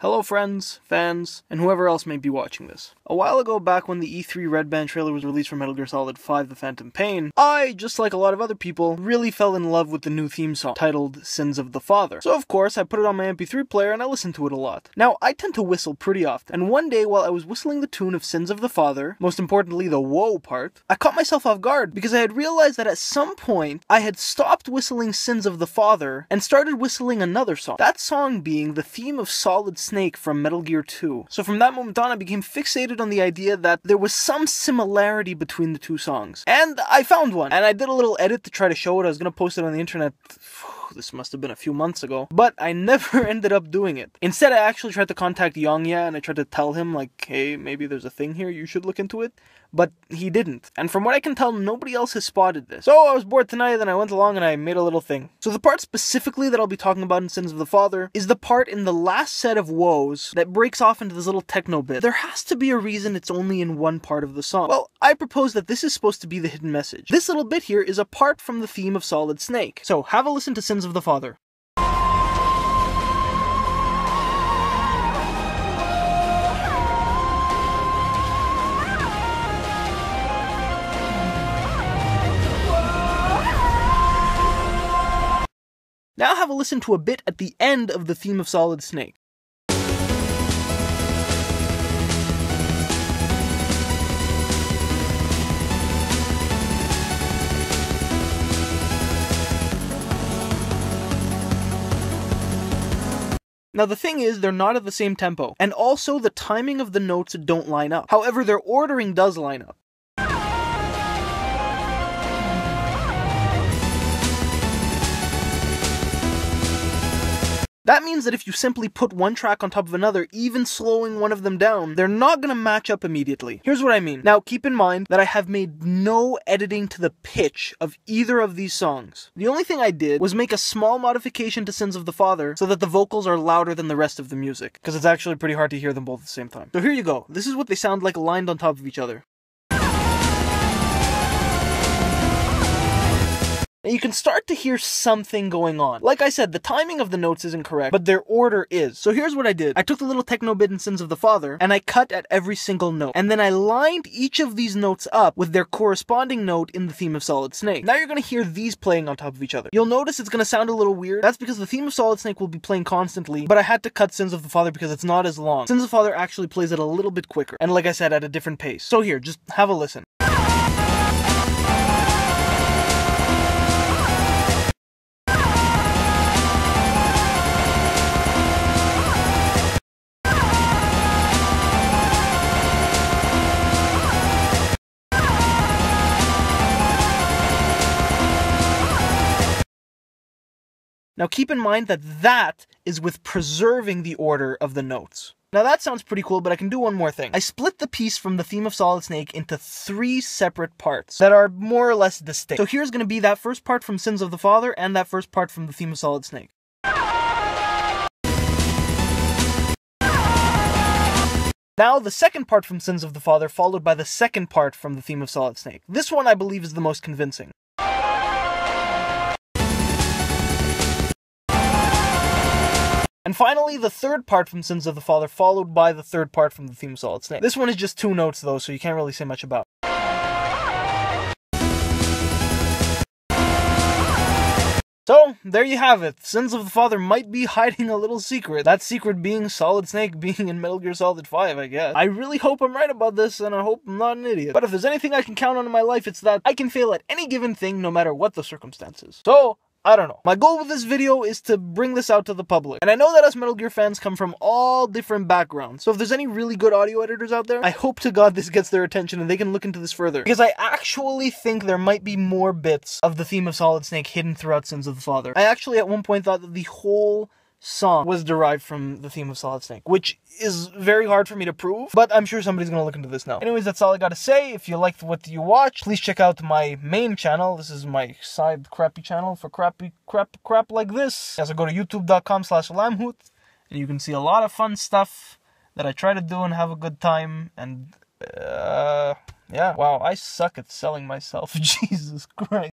Hello friends, fans, and whoever else may be watching this. A while ago, back when the E3 Red Band trailer was released for Metal Gear Solid 5 The Phantom Pain, I, just like a lot of other people, really fell in love with the new theme song, titled Sins of the Father. So of course, I put it on my MP3 player and I listened to it a lot. Now, I tend to whistle pretty often, and one day while I was whistling the tune of Sins of the Father, most importantly the whoa part, I caught myself off guard because I had realized that at some point, I had stopped whistling Sins of the Father and started whistling another song. That song being the theme of Solid Snake from Metal Gear 2. So from that moment on, I became fixated on the idea that there was some similarity between the two songs. And I found one, and I did a little edit to try to show it. I was going to post it on the internet. This must have been a few months ago, but I never ended up doing it. Instead, I actually tried to contact Yongya and I tried to tell him, like, hey, maybe there's a thing here, you should look into it. But he didn't. And from what I can tell, nobody else has spotted this. So I was bored tonight, and I went along and I made a little thing. So the part specifically that I'll be talking about in Sins of the Father is the part in the last set of woes that breaks off into this little techno bit. There has to be a reason it's only in one part of the song. Well, I propose that this is supposed to be the hidden message. This little bit here is a part from the theme of Solid Snake. So have a listen to Sins of the Father. Now have a listen to a bit at the end of the theme of Solid Snake. Now the thing is, they're not at the same tempo, and also the timing of the notes don't line up. However, their ordering does line up. That means that if you simply put one track on top of another, even slowing one of them down, they're not going to match up immediately. Here's what I mean. Now, keep in mind that I have made no editing to the pitch of either of these songs. The only thing I did was make a small modification to Sins of the Father so that the vocals are louder than the rest of the music, because it's actually pretty hard to hear them both at the same time. So here you go. This is what they sound like lined on top of each other. And you can start to hear something going on. Like I said, the timing of the notes isn't correct, but their order is. So here's what I did. I took the little techno bit in Sins of the Father, and I cut at every single note. And then I lined each of these notes up with their corresponding note in the theme of Solid Snake. Now you're going to hear these playing on top of each other. You'll notice it's going to sound a little weird. That's because the theme of Solid Snake will be playing constantly, but I had to cut Sins of the Father because it's not as long. Sins of the Father actually plays it a little bit quicker, and like I said, at a different pace. So here, just have a listen. Now keep in mind that that is with preserving the order of the notes. Now that sounds pretty cool, but I can do one more thing. I split the piece from the theme of Solid Snake into 3 separate parts that are more or less distinct. So here's going to be that first part from Sins of the Father and that first part from the theme of Solid Snake. Now the second part from Sins of the Father followed by the second part from the theme of Solid Snake. This one I believe is the most convincing. And finally, the third part from Sins of the Father, followed by the third part from the theme of Solid Snake. This one is just 2 notes though, so you can't really say much about it. So, there you have it. Sins of the Father might be hiding a little secret. That secret being Solid Snake being in Metal Gear Solid 5, I guess. I really hope I'm right about this, and I hope I'm not an idiot. But if there's anything I can count on in my life, it's that I can fail at any given thing, no matter what the circumstances. So, I don't know. My goal with this video is to bring this out to the public. And I know that us Metal Gear fans come from all different backgrounds. So if there's any really good audio editors out there, I hope to God this gets their attention and they can look into this further. Because I actually think there might be more bits of the theme of Solid Snake hidden throughout Sins of the Father. I actually at one point thought that the whole song was derived from the theme of Solid Snake, which is very hard for me to prove, but I'm sure somebody's gonna look into this now. Anyways, that's all I gotta say. If you liked what you watched, please check out my main channel. This is my side crappy channel for crap like this. So go to youtube.com/LambHoot, and you can see a lot of fun stuff that I try to do and have a good time, and yeah, wow, I suck at selling myself. Jesus Christ.